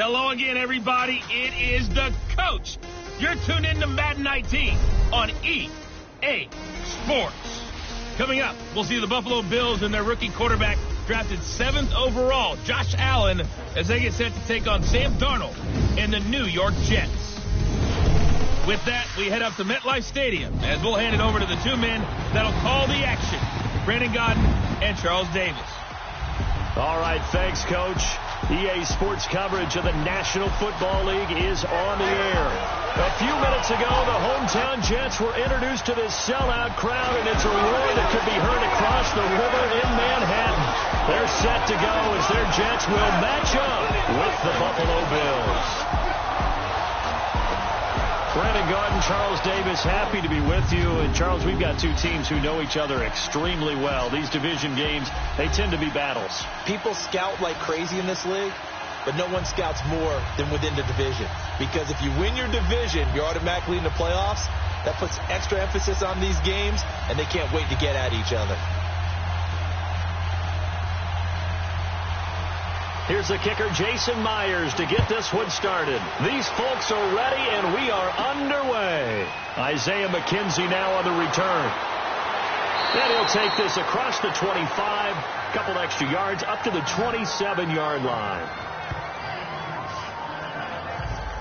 Hello again, everybody. It is the coach. You're tuned in to Madden 19 on EA Sports. Coming up, we'll see the Buffalo Bills and their rookie quarterback drafted 7th overall, Josh Allen, as they get set to take on Sam Darnold and the New York Jets. With that, we head up to MetLife Stadium as we'll hand it over to the two men that'll call the action, Brandon Gaudin and Charles Davis. All right, thanks, Coach. EA Sports coverage of the National Football League is on the air. A few minutes ago, the hometown Jets were introduced to this sellout crowd, and it's a roar that could be heard across the river in Manhattan. They're set to go as their Jets will match up with the Buffalo Bills. Brandon Gaudin, Charles Davis, happy to be with you. And, Charles, we've got two teams who know each other extremely well. These division games, they tend to be battles. People scout like crazy in this league, but no one scouts more than within the division. Because if you win your division, you're automatically in the playoffs. That puts extra emphasis on these games, and they can't wait to get at each other. Here's the kicker, Jason Myers, to get this one started. These folks are ready, and we are underway. Isaiah McKenzie now on the return. Then he'll take this across the 25, couple extra yards, up to the 27-yard line.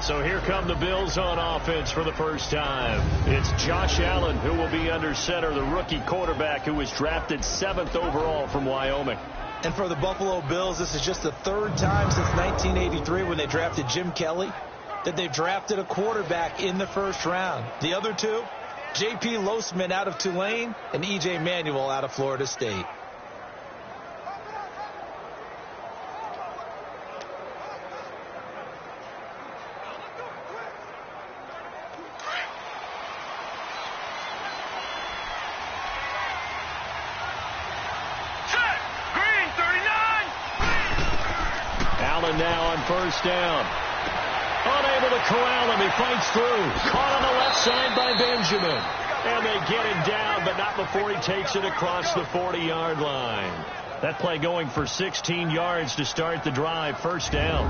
So here come the Bills on offense for the first time. It's Josh Allen who will be under center, the rookie quarterback who was drafted 7th overall from Wyoming. And for the Buffalo Bills, this is just the third time since 1983 when they drafted Jim Kelly that they drafted a quarterback in the first round. The other two, J.P. Losman out of Tulane and E.J. Manuel out of Florida State. Now on first down. Unable to corral him. He fights through. Caught on the left side by Benjamin. And they get him down, but not before he takes it across the 40-yard line. That play going for 16 yards to start the drive. First down.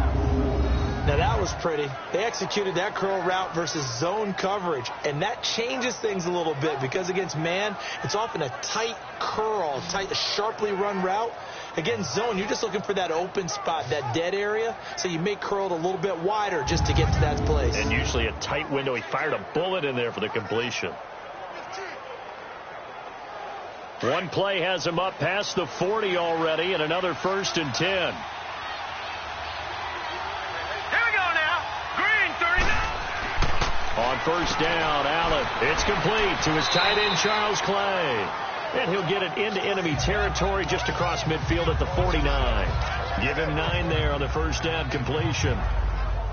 Now that was pretty. They executed that curl route versus zone coverage, and that changes things a little bit because against man, it's often a tight curl, tight, sharply run route. Against zone, you're just looking for that open spot, that dead area, so you may curl it a little bit wider just to get to that place. And usually a tight window. He fired a bullet in there for the completion. One play has him up past the 40 already, and another 1st and 10. On first down, Allen. It's complete to his tight end, Charles Clay. And he'll get it into enemy territory just across midfield at the 49. Give him 9 there on the first down completion.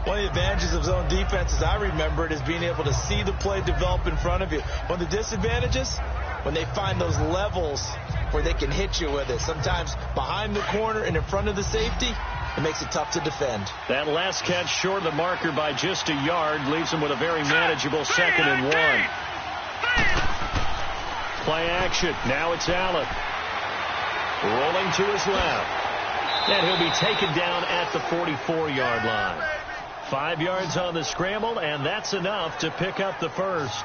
One of the advantages of zone defense, as I remember it, is being able to see the play develop in front of you. One of the disadvantages, when they find those levels where they can hit you with it. Sometimes behind the corner and in front of the safety, it makes it tough to defend. That last catch short of the marker by just a yard leaves him with a very manageable 2nd and 1. Play action. Now it's Allen. Rolling to his left. And he'll be taken down at the 44-yard line. 5 yards on the scramble, and that's enough to pick up the first.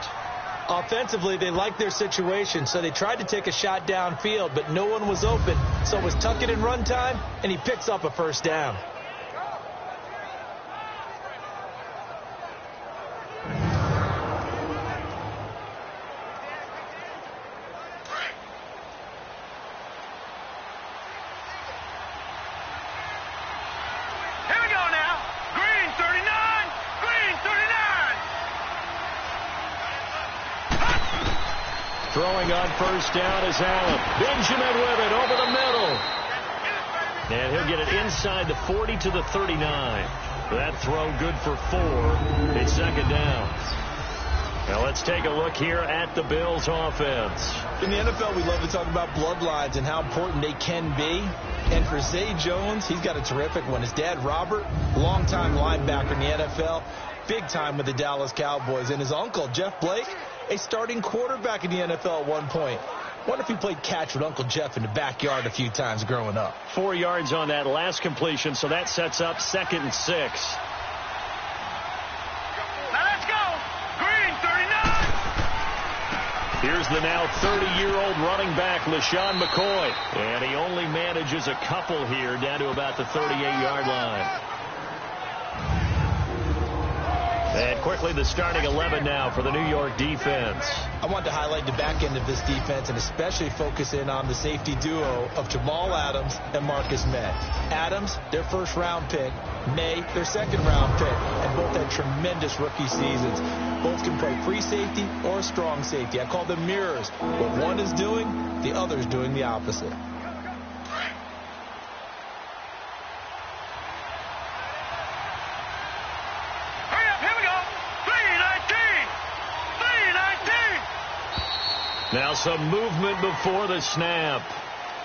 Offensively, they liked their situation, so they tried to take a shot downfield, but no one was open. So it was tuck it in run time, and he picks up a first down. Throwing on first down is Allen. Benjamin with it over the middle. And he'll get it inside the 40 to the 39. That throw good for 4. It's 2nd down. Now let's take a look here at the Bills offense. In the NFL, we love to talk about bloodlines and how important they can be. And for Zay Jones, he's got a terrific one. His dad, Robert, longtime linebacker in the NFL, big time with the Dallas Cowboys. And his uncle, Jeff Blake, a starting quarterback in the NFL at one point. Wonder if he played catch with Uncle Jeff in the backyard a few times growing up. 4 yards on that last completion, so that sets up 2nd and 6. Now let's go. Green, 39. Here's the now 30-year-old running back, LaShawn McCoy. And he only manages a couple here down to about the 38-yard line. And quickly the starting 11 now for the New York defense. I want to highlight the back end of this defense and especially focus in on the safety duo of Jamal Adams and Marcus May. Adams, their first-round pick. May, their second-round pick. And both had tremendous rookie seasons. Both can play free safety or strong safety. I call them mirrors. What one is doing, the other is doing the opposite. Now some movement before the snap.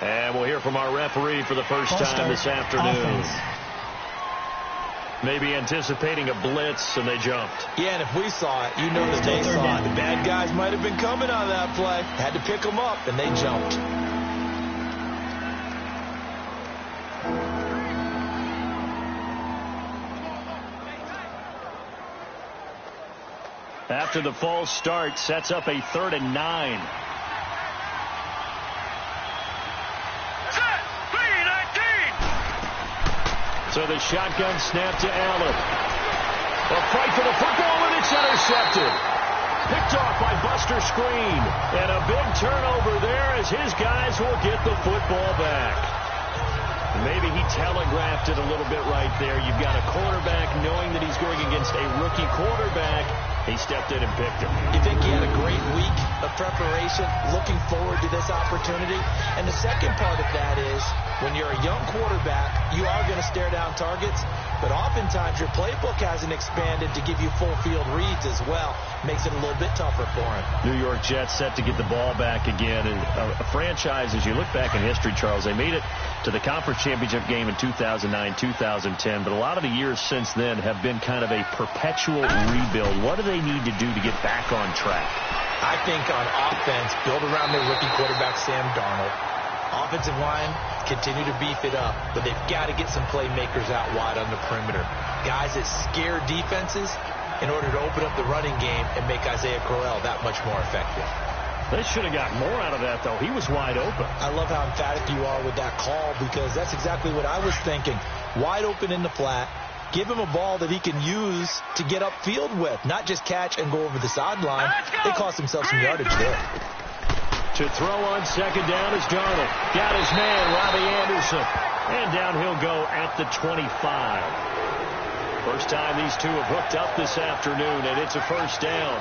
And we'll hear from our referee for the first time this afternoon. Offense. Maybe anticipating a blitz, and they jumped. Yeah, and if we saw it, you know that they saw it. The bad guys might have been coming on that play. Had to pick them up, and they jumped. After the false start, sets up a 3rd and 9. So the shotgun snap to Allen. A fight for the football, and it's intercepted. Picked off by Buster Screen. And a big turnover there as his guys will get the football back. Maybe he telegraphed it a little bit right there. You've got a quarterback knowing that he's going against a rookie quarterback. He stepped in and picked him. You think he had a great week of preparation, looking forward to this opportunity? And the second part of that is, when you're a young quarterback, you are going to stare down targets, but oftentimes your playbook hasn't expanded to give you full field reads as well. Makes it a little bit tougher for him. New York Jets set to get the ball back again. And a franchise, as you look back in history, Charles, they made it to the conference championship game in 2009, 2010, but a lot of the years since then have been kind of a perpetual rebuild. What do they need to do to get back on track? I think on offense, build around their rookie quarterback, Sam Darnold. Offensive line, continue to beef it up, but they've got to get some playmakers out wide on the perimeter. Guys that scare defenses in order to open up the running game and make Isaiah Crowell that much more effective. They should have got more out of that, though. He was wide open. I love how emphatic you are with that call, because that's exactly what I was thinking. Wide open in the flat. Give him a ball that he can use to get upfield with, not just catch and go over the sideline. They cost themselves some yardage there. To throw on second down is Darnold. Got his man, Robbie Anderson. And down he'll go at the 25. First time these two have hooked up this afternoon, and it's a first down.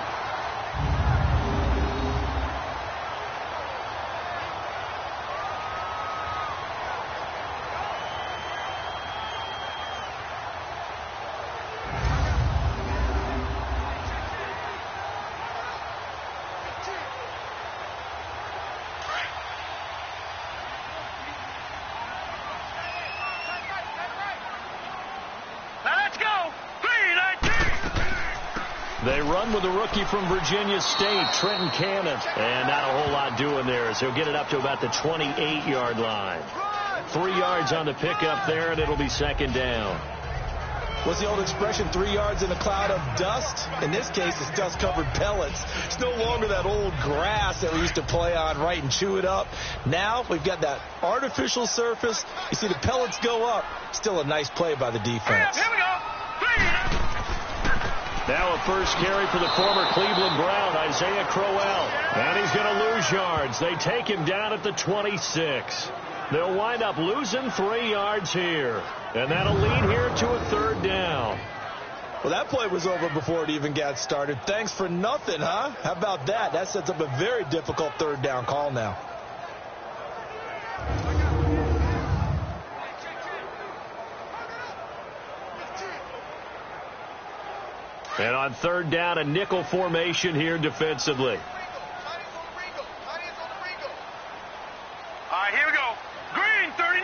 They run with a rookie from Virginia State, Trenton Cannon. And not a whole lot doing there, as he'll get it up to about the 28-yard line. 3 yards on the pickup there, and it'll be second down. What's the old expression, 3 yards in a cloud of dust? In this case, it's dust-covered pellets. It's no longer that old grass that we used to play on, right, and chew it up. Now we've got that artificial surface. You see the pellets go up. Still a nice play by the defense. Here we go. Now a first carry for the former Cleveland Brown, Isaiah Crowell. And he's going to lose yards. They take him down at the 26. They'll wind up losing 3 yards here. And that'll lead here to a third down. Well, that play was over before it even got started. Thanks for nothing, huh? How about that? That sets up a very difficult third down call now. And on third down, a nickel formation here defensively. All right, here we go. Green, 39.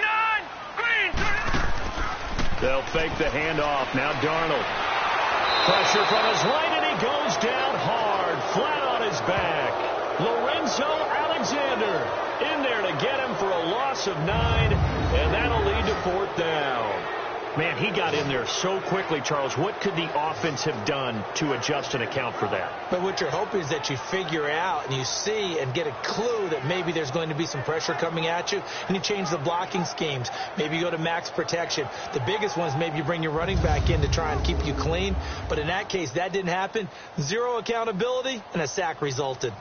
Green, 39. They'll fake the handoff. Now Darnold. Pressure from his right, and he goes down hard, flat on his back. Lorenzo Alexander in there to get him for a loss of 9, and that'll lead to 4th down. Man, he got in there so quickly, Charles. What could the offense have done to adjust and account for that? But what you're hoping is that you figure out and you see and get a clue that maybe there's going to be some pressure coming at you, and you change the blocking schemes. Maybe you go to max protection. The biggest one is maybe you bring your running back in to try and keep you clean. But in that case, that didn't happen. 0 accountability, and a sack resulted.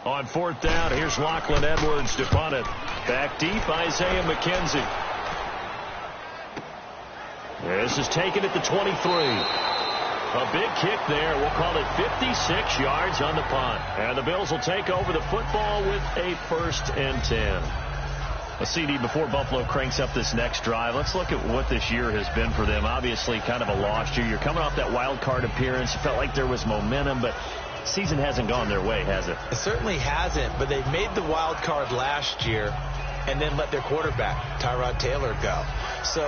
On 4th down, here's Lachlan Edwards to punt it. Back deep, Isaiah McKenzie. This is taken at the 23. A big kick there. We'll call it 56 yards on the punt. And the Bills will take over the football with a 1st and 10. A CD before Buffalo cranks up this next drive. Let's look at what this year has been for them. Obviously, kind of a lost year. You're coming off that wild card appearance. It felt like there was momentum, but season hasn't gone their way, has it? It certainly hasn't, but they made the wild card last year and then let their quarterback, Tyrod Taylor, go. So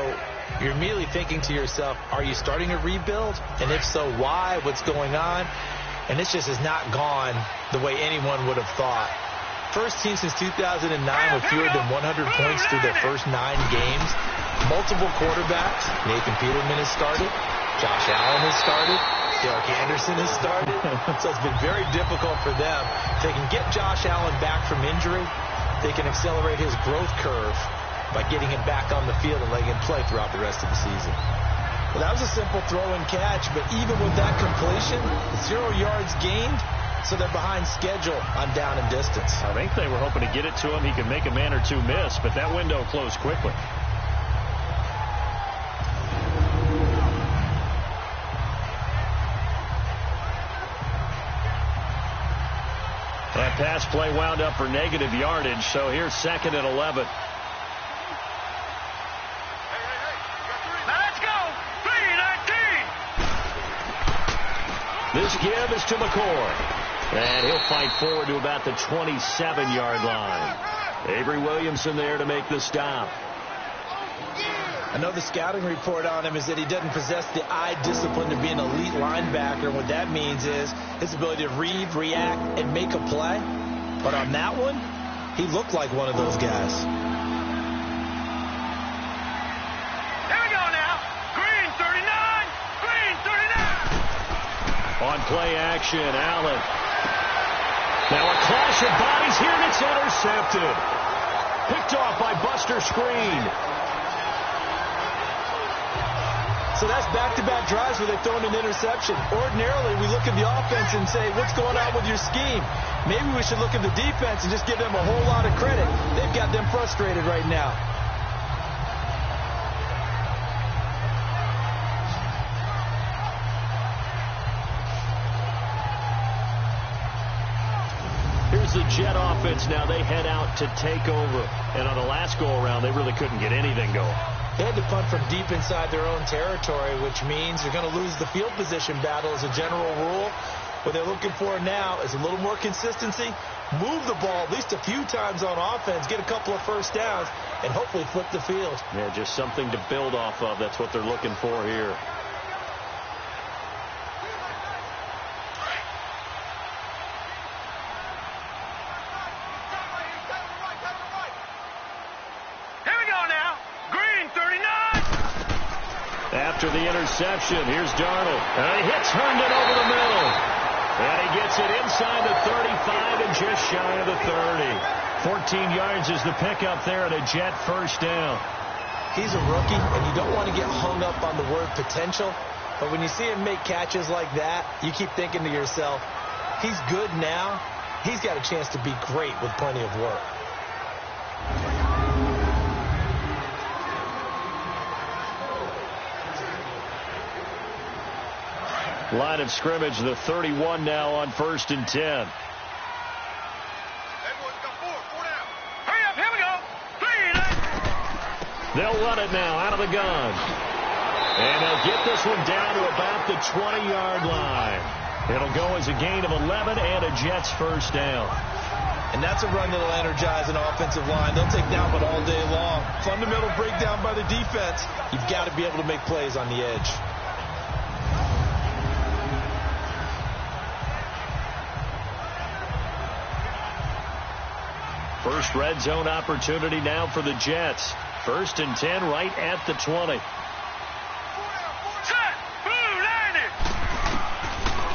you're immediately thinking to yourself, are you starting a rebuild? And if so, why? What's going on? And this just has not gone the way anyone would have thought. First team since 2009 with fewer than 100 points through their first 9 games. Multiple quarterbacks. Nathan Peterman has started. Josh Allen has started. Derek Anderson has started. So it's been very difficult for them. If they can get Josh Allen back from injury, they can accelerate his growth curve by getting him back on the field and letting him play throughout the rest of the season. Well, that was a simple throw and catch, but even with that completion, 0 yards gained, so they're behind schedule on down and distance. I think they were hoping to get it to him. He could make a man or two miss, but that window closed quickly. That pass play wound up for negative yardage, so here's 2nd and 11. This give is to McCoy. And he'll fight forward to about the 27-yard line. Avery Williamson there to make the stop. I know the scouting report on him is that he doesn't possess the eye discipline to be an elite linebacker. And what that means is his ability to read, react, and make a play. But on that one, he looked like one of those guys. Here we go now. Green 39. Green 39. On play action, Allen. Now a clash of bodies here, and it's intercepted. Picked off by Buster Screen. So that's back-to-back drives where they've thrown an interception. Ordinarily, we look at the offense and say, what's going on with your scheme? Maybe we should look at the defense and just give them a whole lot of credit. They've got them frustrated right now. Here's the Jet offense now. They head out to take over. And on the last go-around, they really couldn't get anything going. They had to punt from deep inside their own territory, which means you're going to lose the field position battle as a general rule. What they're looking for now is a little more consistency, move the ball at least a few times on offense, get a couple of first downs, and hopefully flip the field. Yeah, just something to build off of. That's what they're looking for here. After the interception, here's Darnold. And he hits Herndon over the middle. And he gets it inside the 35 and just shy of the 30. 14 yards is the pickup there and a Jet first down. He's a rookie, and you don't want to get hung up on the word potential. But when you see him make catches like that, you keep thinking to yourself, he's good now. He's got a chance to be great with plenty of work. Line of scrimmage, the 31 now on 1st and 10. Hurry up, here we go. They'll run it now out of the gun. And they'll get this one down to about the 20-yard line. It'll go as a gain of 11 and a Jets first down. And that's a run that'll energize an offensive line. They'll take down it all day long. Fundamental breakdown by the defense. You've got to be able to make plays on the edge. First red zone opportunity now for the Jets. 1st and 10 right at the 20.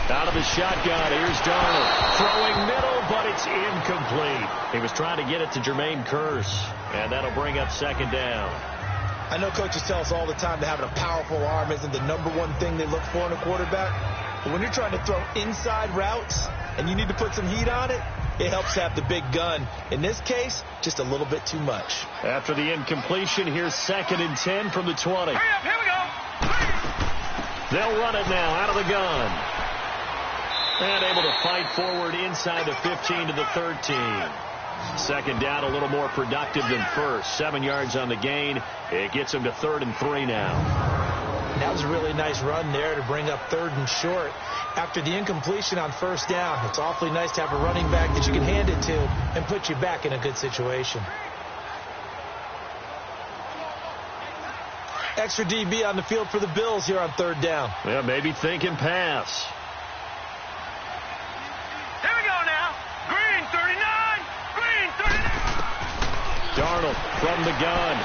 Out of the shotgun, here's Darnold. Throwing middle, but it's incomplete. He was trying to get it to Jermaine Kearse, and that'll bring up 2nd down. I know coaches tell us all the time that having a powerful arm isn't the #1 thing they look for in a quarterback. But when you're trying to throw inside routes and you need to put some heat on it, it helps have the big gun. In this case, just a little bit too much. After the incompletion, here's 2nd and 10 from the 20. Hurry up, here we go. They'll run it now out of the gun. And able to fight forward inside the 15 to the 13. 2nd down, a little more productive than first. 7 yards on the gain. It gets him to 3rd and 3 now. That was a really nice run there to bring up 3rd and short. After the incompletion on 1st down, it's awfully nice to have a running back that you can hand it to and put you back in a good situation. Extra DB on the field for the Bills here on 3rd down. Yeah, maybe thinking pass. Here we go now. Green 39. Green 39. Darnold from the gun.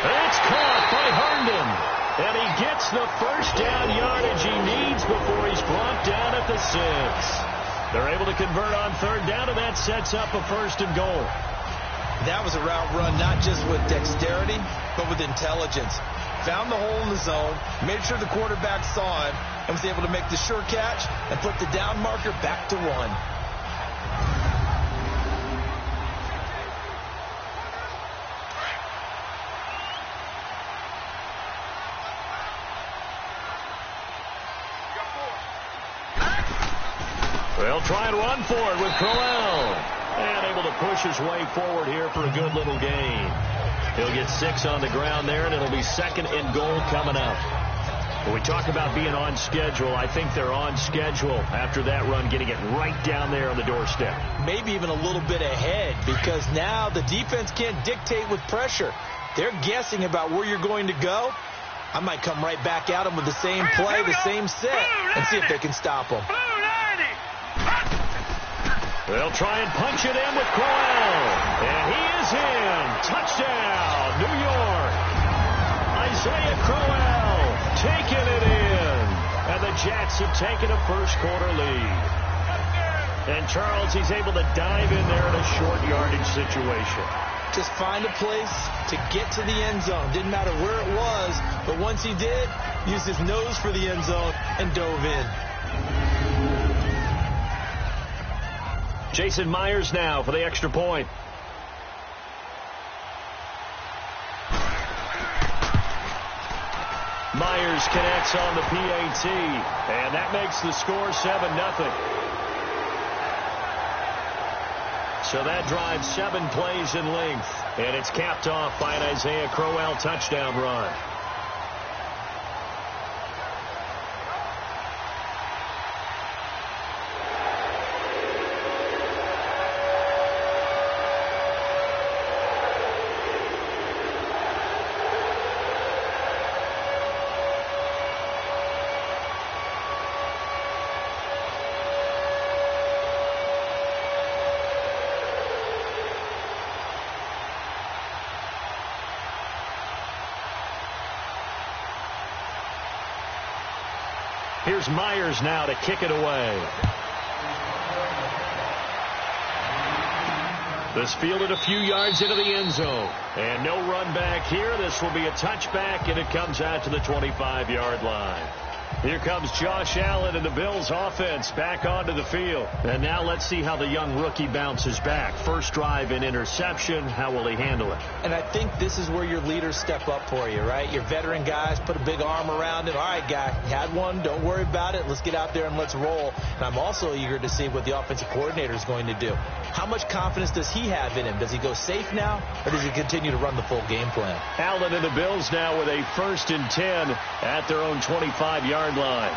It's caught by Herndon. And he gets the 1st down yardage he needs before he's brought down at the 6. They're able to convert on 3rd down, and that sets up a 1st and goal. That was a route run not just with dexterity, but with intelligence. Found the hole in the zone, made sure the quarterback saw it, and was able to make the sure catch and put the down marker back to 1. They'll try and run for it with Crowell. And able to push his way forward here for a good little gain. He'll get 6 on the ground there, and it'll be 2nd and goal coming up. When we talk about being on schedule, I think they're on schedule after that run, getting it right down there on the doorstep. Maybe even a little bit ahead, because now the defense can't dictate with pressure. They're guessing about where you're going to go. I might come right back at them with the same play, the same set, and see if they can stop them. They'll try and punch it in with Crowell. And he is in. Touchdown, New York. Isaiah Crowell taking it in. And the Jets have taken a 1st quarter lead. And Charles, he's able to dive in there in a short yardage situation. Just find a place to get to the end zone. Didn't matter where it was, but once he did, used his nose for the end zone and dove in. Jason Myers now for the extra point. Myers connects on the PAT, and that makes the score 7-0. So that drives 7 plays in length, and it's capped off by an Isaiah Crowell touchdown run. Here's Myers now to kick it away. This fielded a few yards into the end zone. And no run back here. This will be a touchback, and it comes out to the 25-yard line. Here comes Josh Allen and the Bills offense back onto the field. And now let's see how the young rookie bounces back. First drive in interception. How will he handle it? And I think this is where your leaders step up for you, right? Your veteran guys put a big arm around him. All right, guy, you had one. Don't worry about it. Let's get out there and let's roll. And I'm also eager to see what the offensive coordinator is going to do. How much confidence does he have in him? Does he go safe now, or does he continue to run the full game plan? Allen and the Bills now with a 1st and 10 at their own 25-yard line.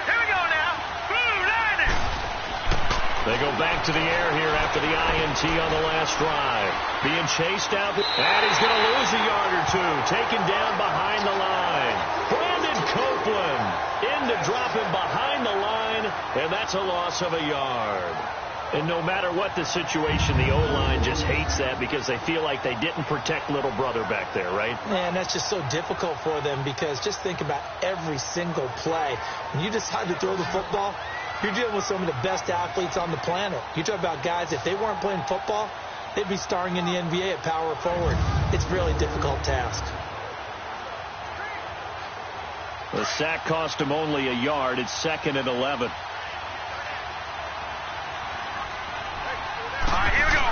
Here we go now. Blue 90. They go back to the air here after the INT on the last drive. Being chased out, and he's going to lose a yard or two. Taken down behind the line. Brandon Copeland in to drop him behind the line, and that's a loss of a yard. And no matter what the situation, the O-line just hates that because they feel like they didn't protect little brother back there, right? Man, that's just so difficult for them because just think about every single play. When you decide to throw the football, you're dealing with some of the best athletes on the planet. You talk about guys, if they weren't playing football, they'd be starring in the NBA at power forward. It's a really difficult task. The sack cost him only a yard. It's 2nd and 11. Here we go.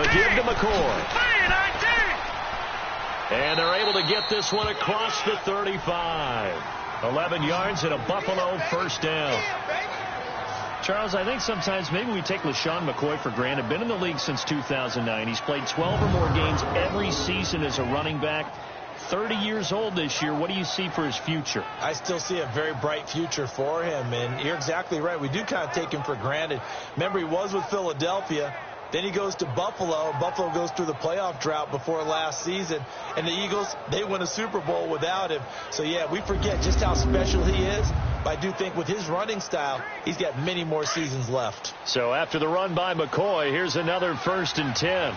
A give to McCoy. 3-19. And they're able to get this one across the 35. 11 yards and a Buffalo first down. Charles, I think sometimes maybe we take LaShawn McCoy for granted. Been in the league since 2009. He's played 12 or more games every season as a running back. 30 years old this year. What do you see for his future? I still see a very bright future for him, and you're exactly right. We do kind of take him for granted. Remember, he was with Philadelphia. Then he goes to Buffalo. Buffalo goes through the playoff drought before last season. And the Eagles, they win a Super Bowl without him. So, yeah, we forget just how special he is. But I do think with his running style, he's got many more seasons left. So after the run by McCoy, here's another 1st and 10.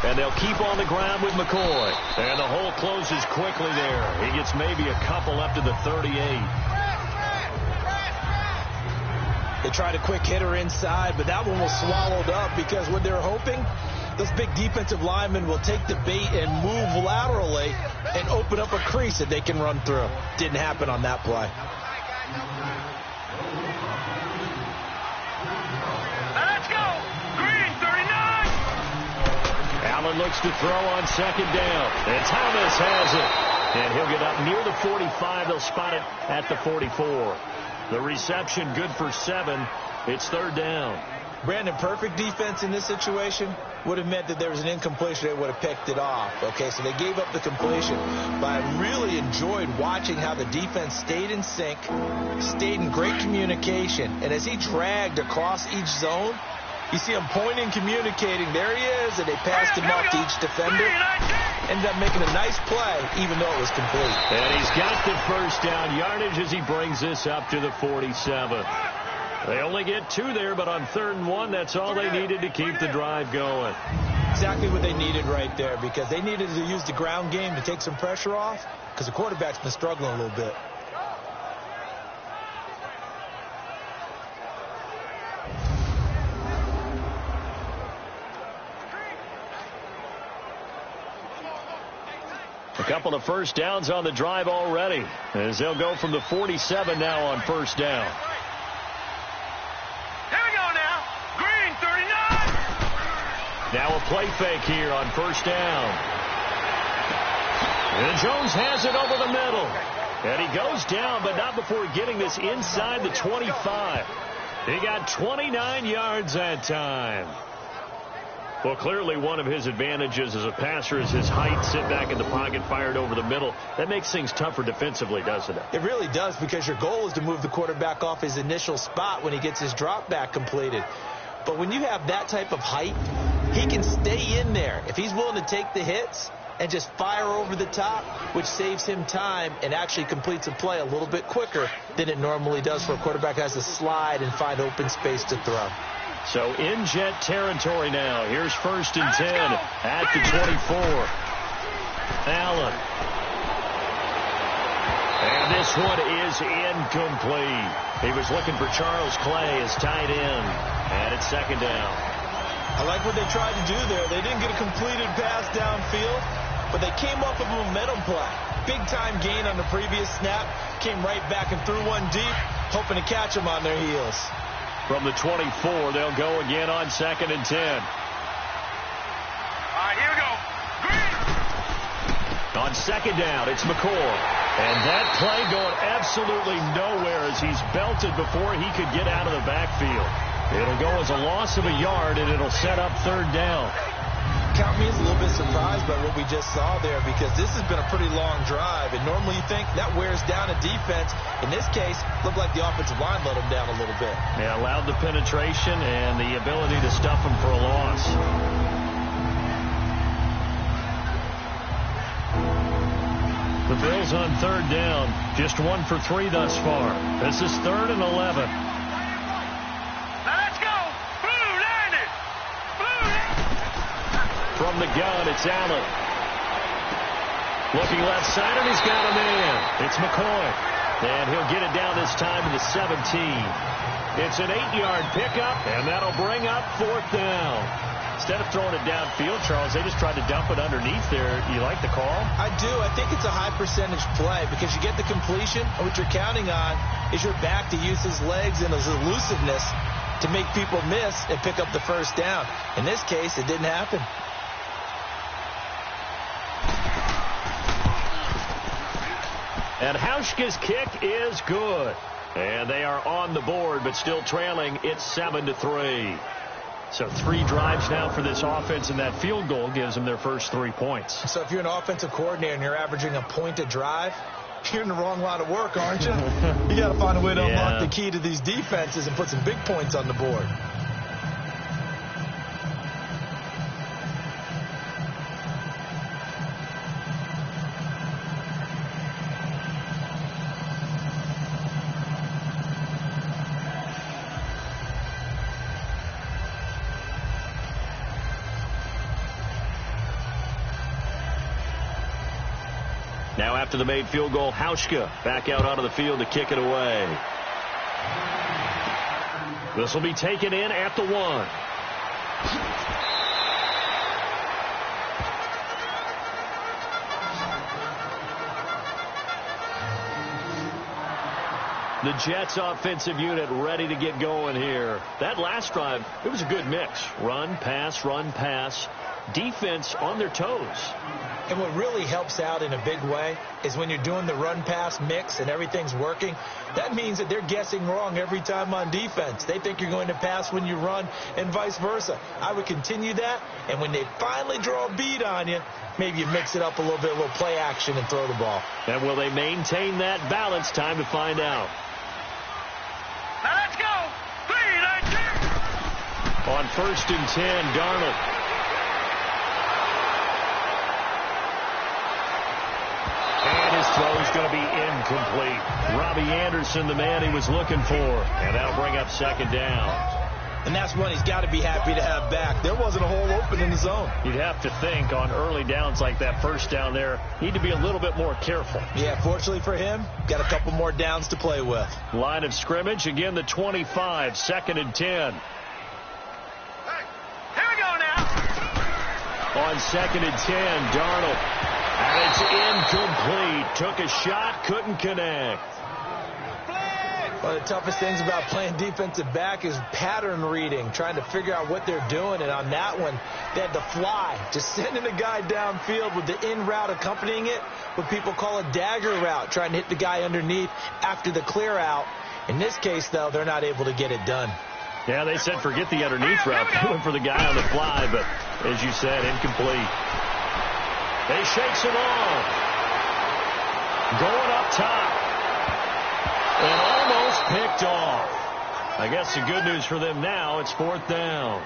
And they'll keep on the ground with McCoy. And the hole closes quickly there. He gets maybe a couple up to the 38. They tried a quick hitter inside, but that one was swallowed up because what they're hoping, those big defensive linemen will take the bait and move laterally and open up a crease that they can run through. Didn't happen on that play. Let's go. Green 39. Allen looks to throw on 2nd down. And Thomas has it. And he'll get up near the 45. They'll spot it at the 44. The reception good for 7. It's 3rd down. Brandon, perfect defense in this situation would have meant that there was an incompletion. They would have picked it off. Okay, so they gave up the completion. But I really enjoyed watching how the defense stayed in sync, stayed in great communication. And as he dragged across each zone, you see him pointing, communicating. There he is, and they passed him off to each defender. Ended up making a nice play, even though it was complete. And he's got the first down yardage as he brings this up to the 47. They only get 2 there, but on 3rd and 1, that's all they needed to keep the drive going. Exactly what they needed right there, because they needed to use the ground game to take some pressure off, because the quarterback's been struggling a little bit. A couple of first downs on the drive already, as they'll go from the 47 now on 1st down. Here we go now. Green 39. Now a play fake here on 1st down. And Jones has it over the middle. And he goes down, but not before getting this inside the 25. He got 29 yards that time. Well, clearly one of his advantages as a passer is his height. Sit back in the pocket, fired over the middle. That makes things tougher defensively, doesn't it? It really does, because your goal is to move the quarterback off his initial spot when he gets his drop back completed. But when you have that type of height, he can stay in there. If he's willing to take the hits and just fire over the top, which saves him time and actually completes a play a little bit quicker than it normally does for a quarterback who has to slide and find open space to throw. So in jet territory now. Here's 1st and 10 at the 24. Allen. And this one is incomplete. He was looking for Charles Clay as tight end. And it's 2nd down. I like what they tried to do there. They didn't get a completed pass downfield, but they came up with a momentum play. Big-time gain on the previous snap. Came right back and threw one deep, hoping to catch them on their heels. From the 24, they'll go again on 2nd and 10. All right, here we go. Green. On 2nd down, it's McCoy. And that play going absolutely nowhere as he's belted before he could get out of the backfield. It'll go as a loss of a yard, and it'll set up 3rd down. Count me as a little bit surprised by what we just saw there, because this has been a pretty long drive, and normally you think that wears down a defense. In this case, looked like the offensive line let them down a little bit. Yeah, allowed the penetration and the ability to stuff them for a loss. The Bills on third down, just 1 for 3 thus far. This is 3rd and 11. Let's go! Blue landed! Blue landed! From the gun, it's Allen. Looking left side, and he's got a man. It's McCoy. And he'll get it down this time to the 17. It's an 8-yard pickup, and that'll bring up 4th down. Instead of throwing it downfield, Charles, they just tried to dump it underneath there. You like the call? I do. I think it's a high percentage play because you get the completion, and what you're counting on is your back to use his legs and his elusiveness to make people miss and pick up the first down. In this case, it didn't happen. And Hauschka's kick is good. And they are on the board, but still trailing. It's 7-3. So 3 drives now for this offense, and that field goal gives them their first 3 points. So if you're an offensive coordinator and you're averaging a point a drive, you're in the wrong line of work, aren't you? You got to find a way to unlock the key to these defenses and put some big points on the board. Now after the made field goal, Hauschka back out onto the field to kick it away. This will be taken in at the 1. The Jets offensive unit ready to get going here. That last drive, it was a good mix. Run, pass. Defense on their toes. And what really helps out in a big way is when you're doing the run-pass mix and everything's working, that means that they're guessing wrong every time on defense. They think you're going to pass when you run and vice versa. I would continue that, and when they finally draw a bead on you, maybe you mix it up a little bit, a little play action and throw the ball. And will they maintain that balance? Time to find out. Now let's go! 3-19! On 1st and 10, Darnold. His throw is going to be incomplete. Robbie Anderson, the man he was looking for. And that'll bring up 2nd down. And that's one he's got to be happy to have back. There wasn't a hole open in the zone. You'd have to think on early downs like that first down there, need to be a little bit more careful. Yeah, fortunately for him, got a couple more downs to play with. Line of scrimmage, again the 25, 2nd and 10. Hey, here we go now. On 2nd and 10, Darnold. And it's incomplete. Took a shot, couldn't connect. One of the toughest things about playing defensive back is pattern reading, trying to figure out what they're doing. And on that one, they had to fly, just sending a guy downfield with the in route accompanying it, what people call a dagger route, trying to hit the guy underneath after the clear out. In this case, though, they're not able to get it done. Yeah, they said forget the underneath route. They went for the guy on the fly, but as you said, incomplete. They shakes it off. Going up top. And almost picked off. I guess the good news for them now, it's 4th down.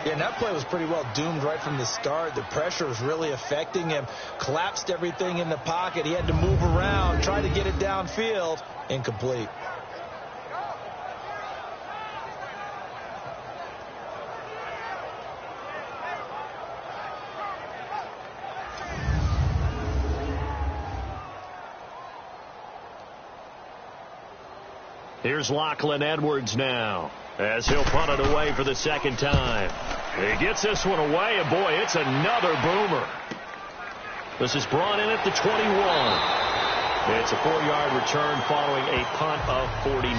Yeah, and that play was pretty well doomed right from the start. The pressure was really affecting him. Collapsed everything in the pocket. He had to move around, try to get it downfield. Incomplete. Here's Lachlan Edwards now as he'll punt it away for the 2nd time. He gets this one away, and boy, it's another boomer. This is brought in at the 21. It's a 4-yard return following a punt of 49.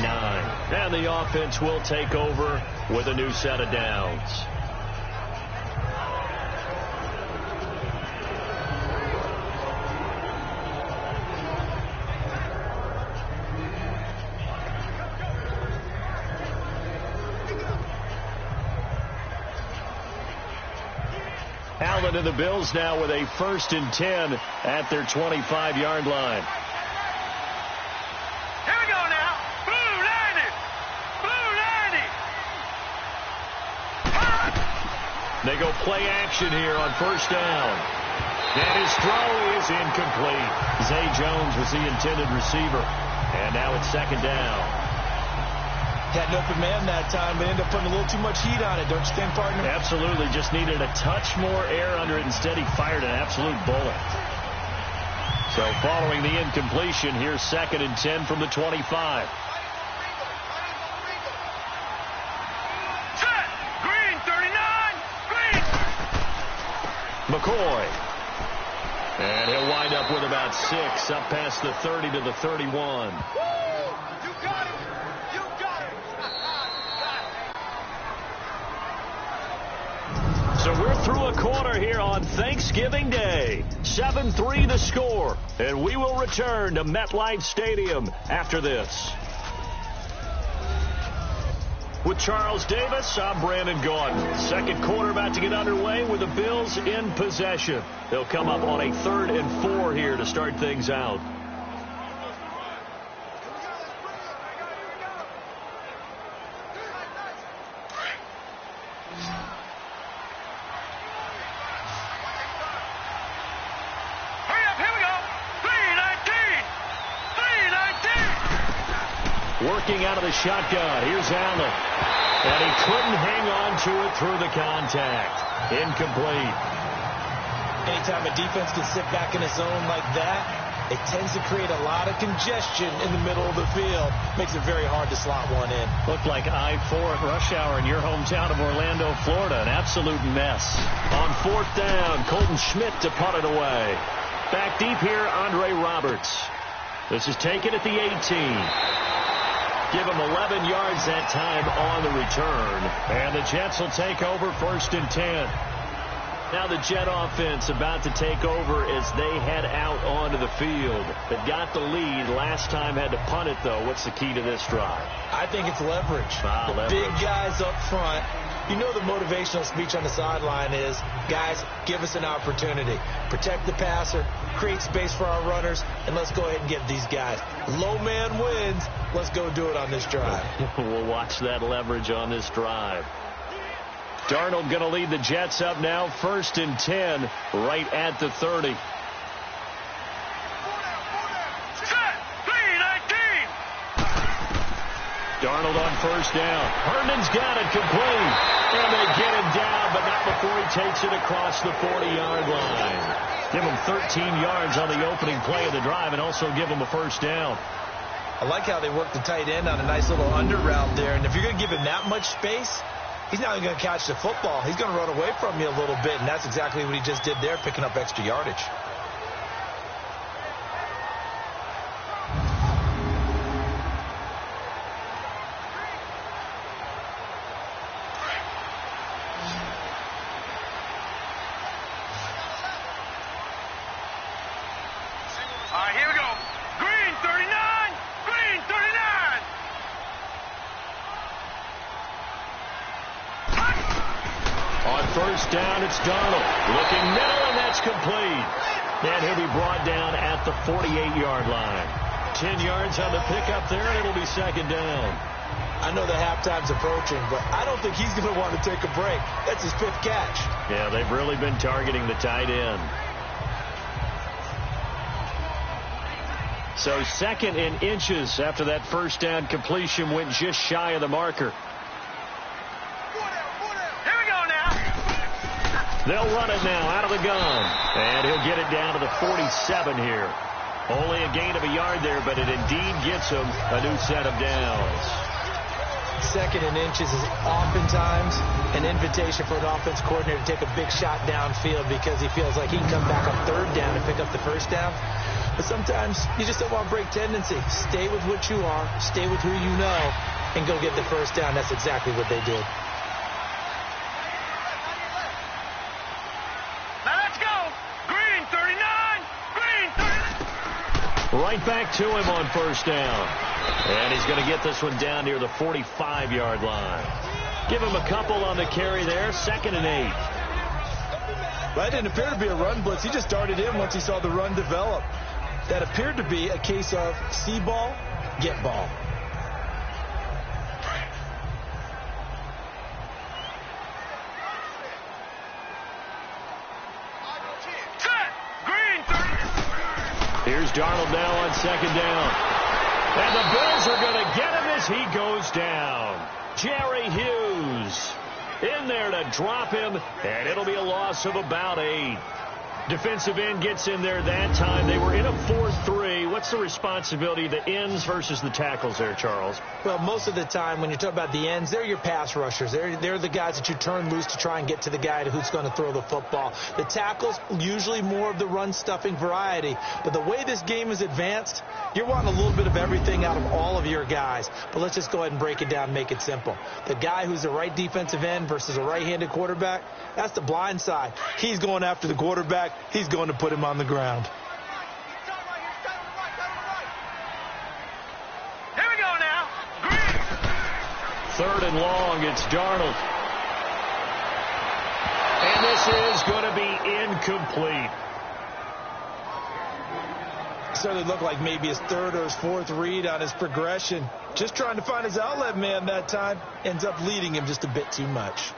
And the offense will take over with a new set of downs. Allen and the Bills now with a 1st and 10 at their 25-yard line. Here we go now. Blue landed. Blue landed. They go play action here on 1st down. And his throw is incomplete. Zay Jones was the intended receiver. And now it's second down. Had an open man that time, but ended up putting a little too much heat on it, don't you think, partner? Absolutely. Just needed a touch more air under it. Instead, he fired an absolute bullet. So following the incompletion, here's second and 10 from the 25. Set. Green, 39. Green. McCoy. And he'll wind up with about 6, up past the 30 to the 31. So we're through a quarter here on Thanksgiving Day. 7-3 the score. And we will return to MetLife Stadium after this. With Charles Davis, I'm Brandon Gaudin. Second quarter about to get underway with the Bills in possession. They'll come up on a 3rd and 4 here to start things out. Working out of the shotgun. Here's Allen. And he couldn't hang on to it through the contact. Incomplete. Anytime a defense can sit back in a zone like that, it tends to create a lot of congestion in the middle of the field. Makes it very hard to slot one in. Looked like I-4 at rush hour in your hometown of Orlando, Florida. An absolute mess. On 4th down, Colton Schmidt to punt it away. Back deep here, Andre Roberts. This is taken at the 18. Give him 11 yards that time on the return. And the Jets will take over 1st and 10. Now the Jet offense about to take over as they head out onto the field. They've got the lead. Last time had to punt it, though. What's the key to this drive? I think it's leverage. Leverage. Big guys up front. You know the motivational speech on the sideline is, guys, give us an opportunity. Protect the passer, create space for our runners, and let's go ahead and get these guys. Low man wins. Let's go do it on this drive. We'll watch that leverage on this drive. Darnold going to lead the Jets up now. 1st and 10 right at the 30. Darnold on 1st down. Herndon's got it complete. And they get him down, but not before he takes it across the 40-yard line. Give him 13 yards on the opening play of the drive and also give him a 1st down. I like how they work the tight end on a nice little under route there. And if you're going to give him that much space, he's not even going to catch the football. He's going to run away from you a little bit, and that's exactly what he just did there, picking up extra yardage. All right, here we go. Green, 39. Green, 39. On 1st down, it's Darnold. Looking middle, and that's complete. And he'll be brought down at the 48-yard line. 10 yards on the pickup there, and it'll be 2nd down. I know the halftime's approaching, but I don't think he's going to want to take a break. That's his 5th catch. Yeah, they've really been targeting the tight end. So 2nd and inches after that 1st down completion went just shy of the marker. Here we go now. They'll run it now out of the gun. And he'll get it down to the 47 here. Only a gain of a yard there, but it indeed gets him a new set of downs. 2nd and inches is oftentimes an invitation for an offense coordinator to take a big shot downfield because he feels like he can come back on 3rd down and pick up the 1st down. But sometimes you just don't want to break tendency. Stay with what you are, stay with who you know, and go get the 1st down. That's exactly what they did. Now let's go. Green, 39. Green, 39. Right back to him on 1st down. And he's going to get this one down near the 45-yard line. Give him a couple on the carry there. 2nd and 8. That didn't appear to be a run blitz. He just darted in once he saw the run develop. That appeared to be a case of see ball, get ball. Set. Here's Darnold now on second down. And the Bills are going to get him as he goes down. Jerry Hughes in there to drop him, and it'll be a loss of about 8. Defensive end gets in there that time. They were in a 4-3. What's the responsibility of the ends versus the tackles there, Charles? Well, most of the time when you talk about the ends, they're your pass rushers. They're the guys that you turn loose to try and get to the guy who's going to throw the football. The tackles, usually more of the run-stuffing variety. But the way this game is advanced, you're wanting a little bit of everything out of all of your guys. But let's just go ahead and break it down and make it simple. The guy who's a right defensive end versus a right-handed quarterback, that's the blind side. He's going after the quarterback. He's going to put him on the ground. Here we go now. Third and long, it's Darnold. And this is going to be incomplete. Certainly looked like maybe his third or his fourth read on his progression. Just trying to find his outlet man that time. Ends up leading him just a bit too much.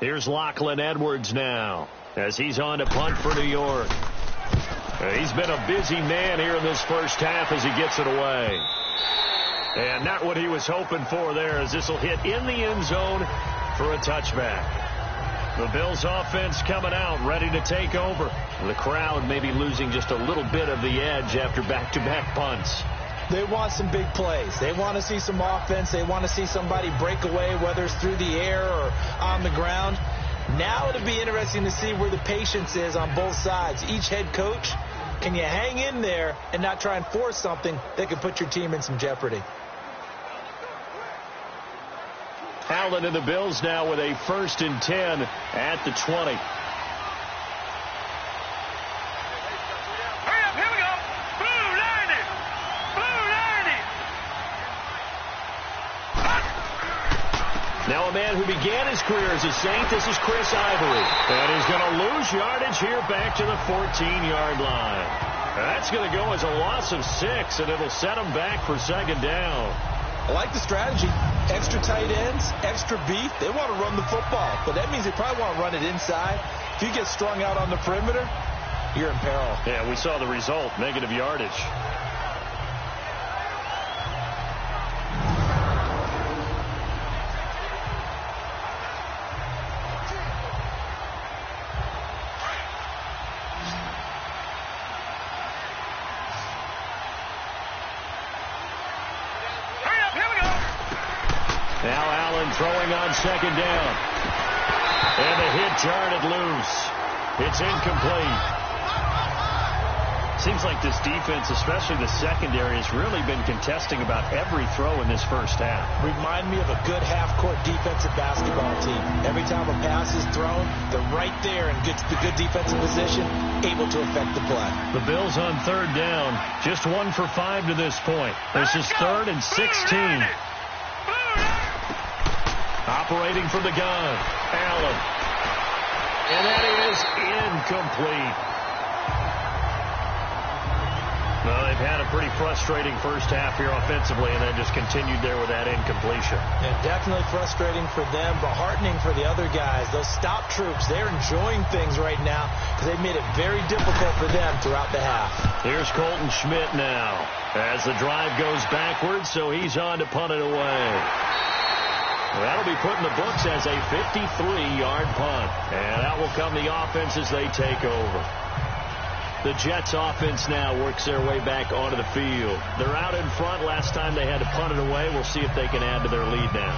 Here's Lachlan Edwards now as he's on to punt for New York. He's been a busy man here in this first half as he gets it away. And not what he was hoping for there, as this will hit in the end zone for a touchback. The Bills offense coming out, ready to take over. The crowd maybe losing just a little bit of the edge after back-to-back punts. They want some big plays. They want to see some offense. They want to see somebody break away, whether it's through the air or on the ground. Now it'll be interesting to see where the patience is on both sides. Each head coach, can you hang in there and not try and force something that could put your team in some jeopardy? Allen and the Bills now with a 1st and 10 at the 20. Now a man who began his career as a Saint, this is Chris Ivory. And he's going to lose yardage here back to the 14-yard line. That's going to go as a loss of 6, and it'll set him back for second down. I like the strategy. Extra tight ends, extra beef. They want to run the football, but that means they probably want to run it inside. If you get strung out on the perimeter, you're in peril. Yeah, we saw the result, negative yardage. Throwing on second down. And the hit darted loose. It's incomplete. Seems like this defense, especially the secondary, has really been contesting about every throw in this first half. Remind me of a good half-court defensive basketball team. Every time a pass is thrown, they're right there and gets the good defensive position, able to affect the play. The Bills on third down, just 1 for 5 to this point. This is 3rd and 16. Operating from the gun, Allen. And that is incomplete. Well, they've had a pretty frustrating first half here offensively, and then just continued there with that incompletion. Yeah, definitely frustrating for them, but heartening for the other guys. Those stop troops, they're enjoying things right now because they've made it very difficult for them throughout the half. Here's Colton Schmidt now as the drive goes backwards, so he's on to punt it away. That'll be put in the books as a 53-yard punt. And out will come the offense as they take over. The Jets offense now works their way back onto the field. They're out in front. Last time they had to punt it away. We'll see if they can add to their lead now.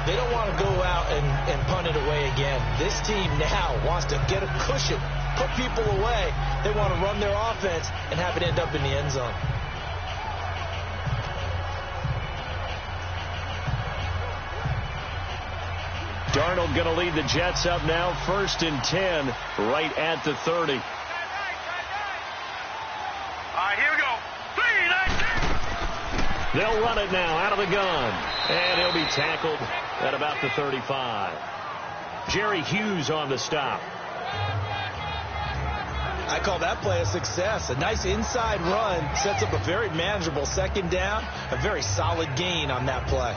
They don't want to go out and punt it away again. This team now wants to get a cushion, put people away. They want to run their offense and have it end up in the end zone. Darnold going to lead the Jets up now, 1st and 10, right at the 30. All right, here we go. 3, 9, 10. They'll run it now out of the gun, and he'll be tackled at about the 35. Jerry Hughes on the stop. I call that play a success. A nice inside run sets up a very manageable second down, a very solid gain on that play.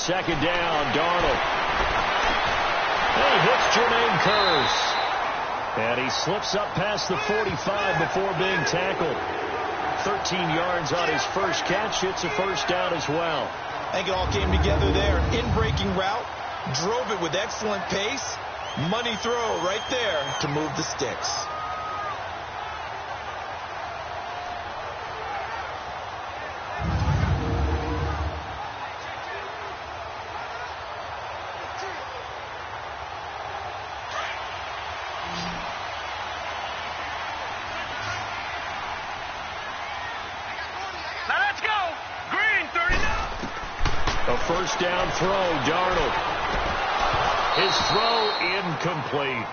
second down. Darnold. And he hits Jermaine Kearse. And he slips up past the 45 before being tackled. 13 yards on his first catch. It's a first down as well. I think it all came together there. In-breaking route. Drove it with excellent pace. Money throw right there to move the sticks. First down throw, Darnold. His throw incomplete.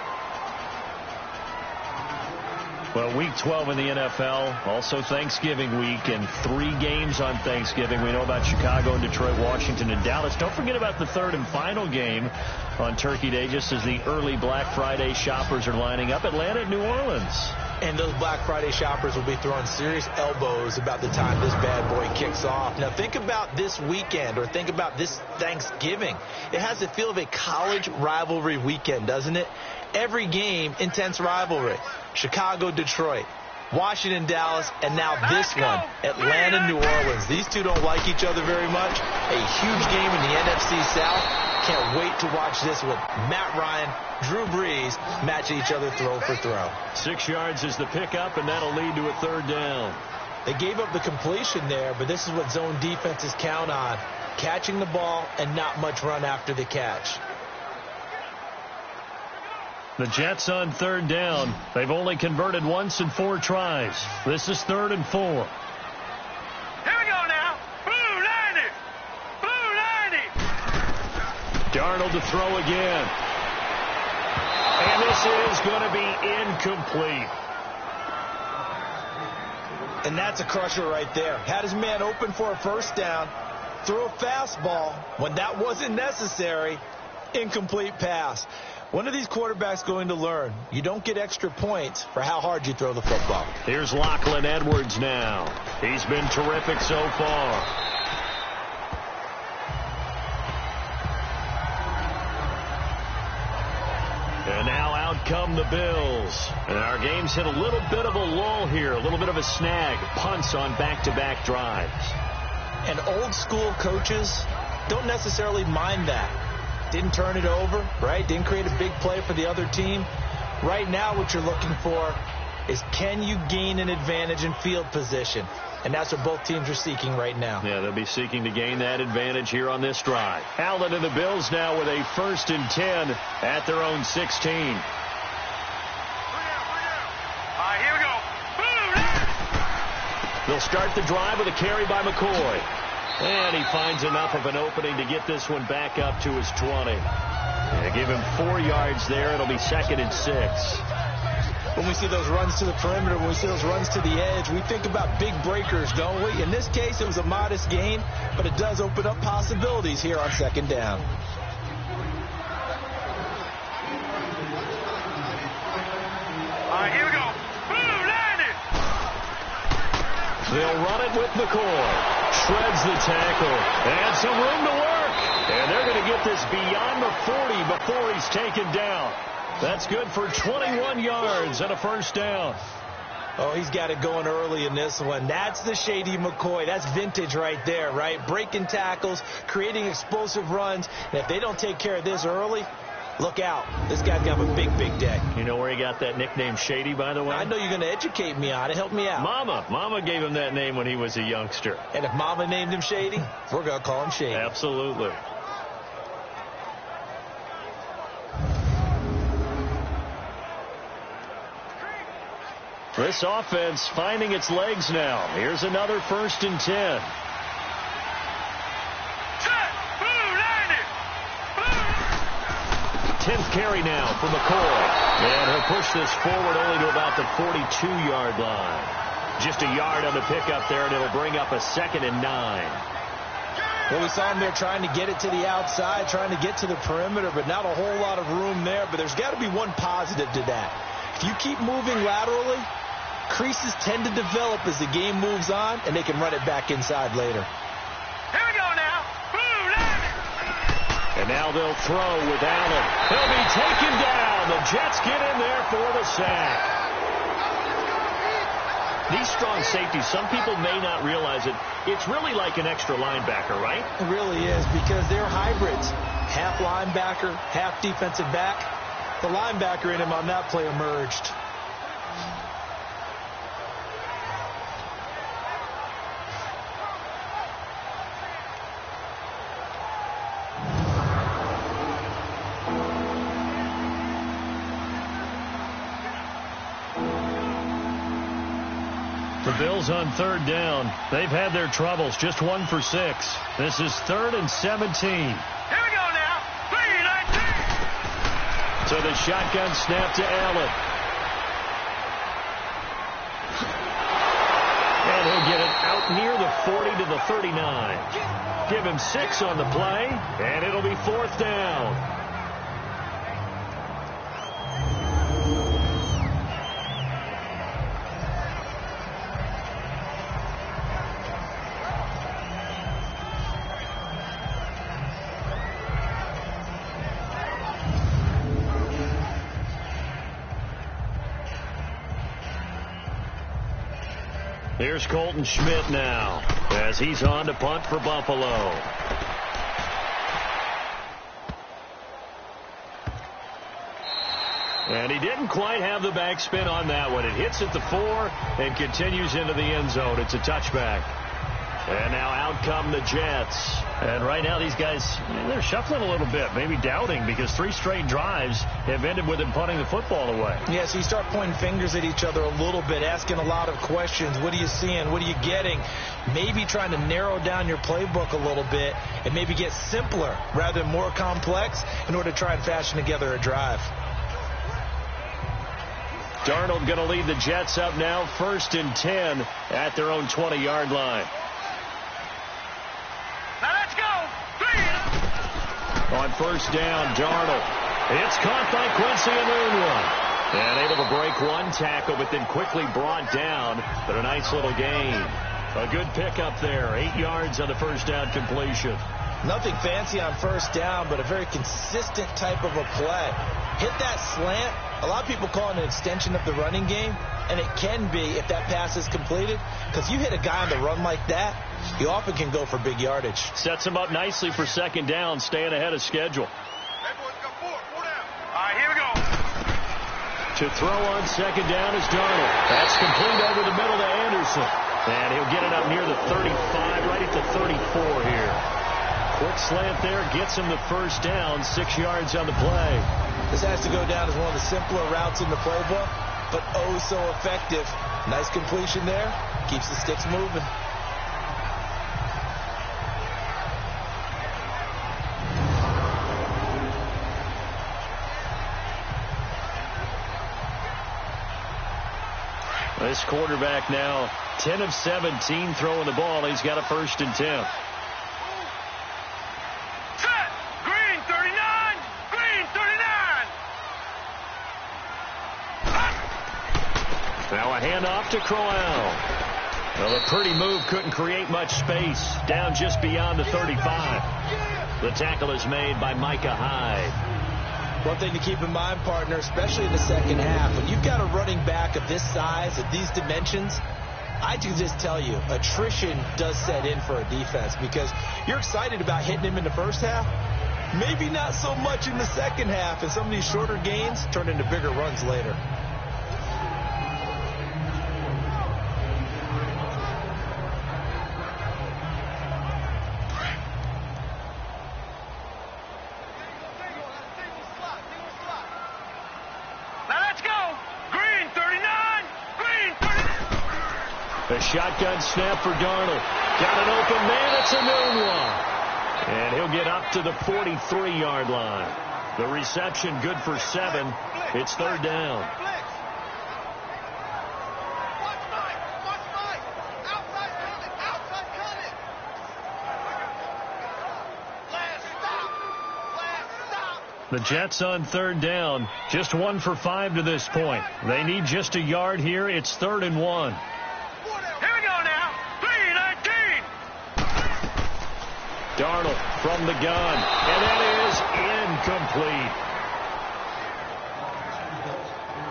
Well, Week 12 in the NFL, also Thanksgiving week, and 3 games on Thanksgiving. We know about Chicago and Detroit, Washington, and Dallas. Don't forget about the third and final game on Turkey Day, just as the early Black Friday shoppers are lining up. Atlanta and New Orleans. And those Black Friday shoppers will be throwing serious elbows about the time this bad boy kicks off. Now, think about this weekend, or think about this Thanksgiving. It has the feel of a college rivalry weekend, doesn't it? Every game, intense rivalry. Chicago, Detroit, Washington, Dallas, and now this one, Atlanta, New Orleans. These two don't like each other very much. A huge game in the NFC South. Can't wait to watch this one. Matt Ryan, Drew Brees match each other throw for throw. 6 yards is the pickup, and that'll lead to a third down. They gave up the completion there, but this is what zone defenses count on. Catching the ball and not much run after the catch. The Jets on third down. They've only converted once in 4 tries. This is 3rd and 4. Here we go now. Blue 90. Blue 90. Darnold to throw again. And this is going to be incomplete. And that's a crusher right there. Had his man open for a first down. Threw a fastball when that wasn't necessary. Incomplete pass. When are these quarterbacks going to learn? You don't get extra points for how hard you throw the football. Here's Lachlan Edwards now. He's been terrific so far. And now out come the Bills. And our game's hit a little bit of a lull here, a little bit of a snag. Punts on back-to-back drives. And old school coaches don't necessarily mind that. Didn't turn it over, right? Didn't create a big play for the other team. Right now what you're looking for is, can you gain an advantage in field position? And that's what both teams are seeking right now. Yeah, they'll be seeking to gain that advantage here on this drive. Allen and the Bills now with a 1st and 10 at their own 16. Here we go. They'll start the drive with a carry by McCoy. And he finds enough of an opening to get this one back up to his 20. And give him 4 yards there. It'll be 2nd and 6. When we see those runs to the perimeter, when we see those runs to the edge, we think about big breakers, don't we? In this case, it was a modest gain, but it does open up possibilities here on 2nd down. Here we go. Blue 90. They'll run it with McCoy. Shreds the tackle. And some room to work. And they're going to get this beyond the 40 before he's taken down. That's good for 21 yards and a first down. Oh, he's got it going early in this one. That's the Shady McCoy. That's vintage right there, right? Breaking tackles, creating explosive runs. And if they don't take care of this early, look out. This guy's going to have a big, big day. You know where he got that nickname Shady, by the way? I know you're going to educate me on it. Help me out. Mama gave him that name when he was a youngster. And if Mama named him Shady, we're going to call him Shady. Absolutely. This offense finding its legs now. Here's another 1st and 10. Blue 90. 10th carry now for McCoy. And he'll push this forward only to about the 42-yard line. Just a yard on the pickup there, and it'll bring up a 2nd and 9. Well, we saw him there trying to get it to the outside, trying to get to the perimeter, but not a whole lot of room there. But there's got to be one positive to that. If you keep moving laterally, creases tend to develop as the game moves on, and they can run it back inside later. Here we go now. Blue 90. And now they'll throw with Allen. He'll be taken down. The Jets get in there for the sack. These strong safeties, some people may not realize it. It's really like an extra linebacker, right? It really is, because they're hybrids. Half linebacker, half defensive back. The linebacker in him on that play emerged. The Bills on third down. They've had their troubles. Just 1 for 6. This is 3rd and 17. Here we go now. 3-19. So the shotgun snap to Allen. And he'll get it out near the 40 to the 39. Give him 6 on the play, and it'll be 4th down. Here's Colton Schmidt now as he's on to punt for Buffalo. And he didn't quite have the backspin on that one. It hits at the 4 and continues into the end zone. It's a touchback. And now out come the Jets. And right now these guys, they're shuffling a little bit, maybe doubting, because 3 straight drives have ended with them punting the football away. Yeah, so you start pointing fingers at each other a little bit, asking a lot of questions. What are you seeing? What are you getting? Maybe trying to narrow down your playbook a little bit and maybe get simpler rather than more complex in order to try and fashion together a drive. Darnold going to lead the Jets up now, 1st and 10 at their own 20-yard line. Now let's go. 3. On 1st down, Darnold. It's caught by Quincy Enunwa. And able to break 1 tackle, but then quickly brought down. But a nice little gain. A good pickup there. 8 yards on the 1st down completion. Nothing fancy on 1st down, but a very consistent type of a play. Hit that slant. A lot of people call it an extension of the running game, and it can be if that pass is completed, because you hit a guy on the run like that, he often can go for big yardage. Sets him up nicely for 2nd down, staying ahead of schedule. Hey, boys, got 4 down. All right, here we go. To throw on 2nd down is Darnold. That's complete over the middle to Anderson. And he'll get it up near the 35, right at the 34 here. Quick slant there, gets him the 1st down, 6 yards on the play. This has to go down as one of the simpler routes in the playbook, but oh so effective. Nice completion there. Keeps the sticks moving. This quarterback now 10 of 17 throwing the ball. He's got a 1st and 10. Now a handoff to Crowell. Well, a pretty move, couldn't create much space. Down just beyond the 35. The tackle is made by Micah Hyde. One thing to keep in mind, partner, especially in the second half, when you've got a running back of this size, of these dimensions, I can just tell you, attrition does set in for a defense, because you're excited about hitting him in the first half. Maybe not so much in the second half, and some of these shorter gains turn into bigger runs later. The shotgun snap for Darnold. Got an open man. It's Enunwa. And he'll get up to the 43-yard line. The reception good for 7. It's 3rd down. The Jets on 3rd down. Just 1 for 5 to this point. They need just a yard here. It's 3rd and 1. Darnold from the gun. And that is incomplete.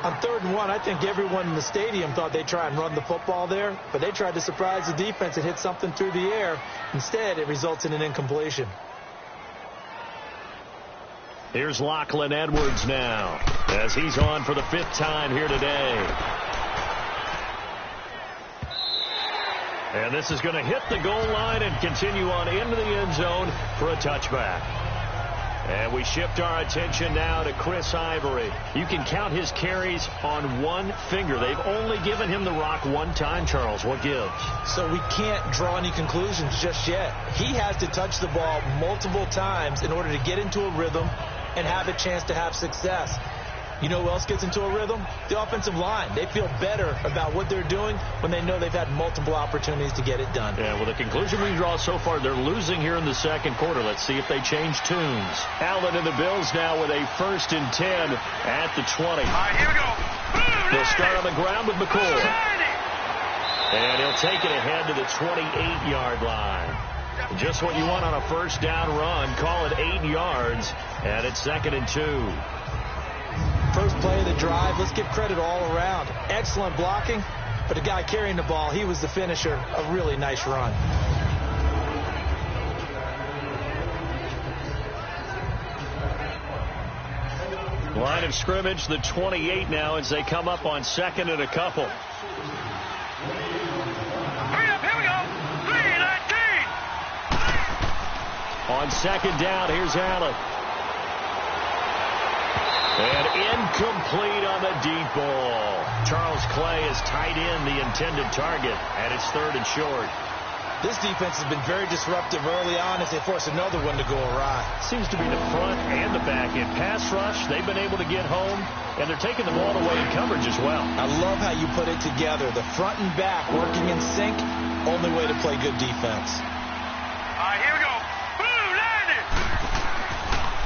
On 3rd and 1, I think everyone in the stadium thought they'd try and run the football there, but they tried to surprise the defense and hit something through the air. Instead, it results in an incompletion. Here's Lachlan Edwards now, as he's on for the 5th time here today. And this is going to hit the goal line and continue on into the end zone for a touchback. And we shift our attention now to Chris Ivory. You can count his carries on one finger. They've only given him the rock one time, Charles. What gives? So we can't draw any conclusions just yet. He has to touch the ball multiple times in order to get into a rhythm and have a chance to have success. You know who else gets into a rhythm? The offensive line. They feel better about what they're doing when they know they've had multiple opportunities to get it done. Yeah, well, the conclusion we draw so far, they're losing here in the 2nd quarter. Let's see if they change tunes. Allen and the Bills now with a 1st and 10 at the 20. All right, here we go. They'll start on the ground with McCoy. And he'll take it ahead to the 28-yard line. Just what you want on a 1st down run. Call it 8 yards, and it's 2nd and 2. First play of the drive, let's give credit all around. Excellent blocking, but the guy carrying the ball, he was the finisher. A really nice run. Line of scrimmage, the 28 now as they come up on 2nd and a couple. Hurry up, here we go. 3-19. On 2nd down, here's Allen. And incomplete on the deep ball. Charles Clay has tied in the intended target, and it's 3rd and short. This defense has been very disruptive early on as they force another one to go awry. Seems to be the front and the back end. Pass rush, they've been able to get home, and they're taking the ball away in coverage as well. I love how you put it together. The front and back working in sync, only way to play good defense. All right, here we go. Boom, landed.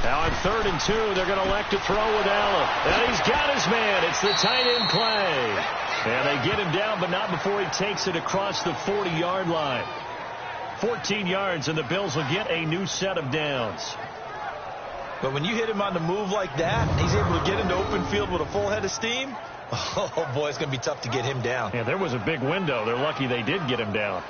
Now on 3rd and 2, they're going to elect to throw with Allen. And he's got his man. It's the tight end Clay. And they get him down, but not before he takes it across the 40-yard line. 14 yards, and the Bills will get a new set of downs. But when you hit him on the move like that, he's able to get into open field with a full head of steam. Oh, boy, it's going to be tough to get him down. Yeah, there was a big window. They're lucky they did get him down.